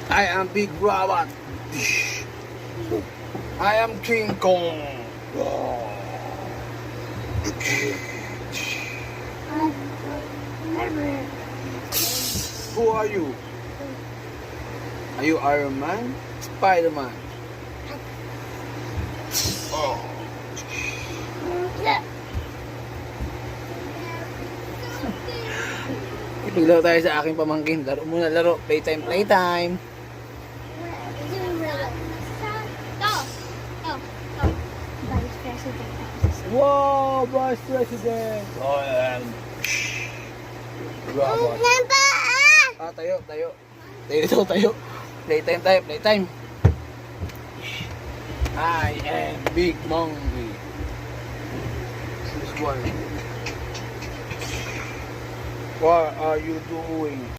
I am Big Robot. I am King Kong. Who are you? Are you Iron Man? Spider-Man? Oh. Ipaglaro tayo sa aking pamangkin. Laro muna, laro. Playtime, playtime. Wow, Vice President. Oh, Robot. Tayo, tayo. Tayo. Playtime tayo, playtime. I am Big Monkey. This one. What are you doing?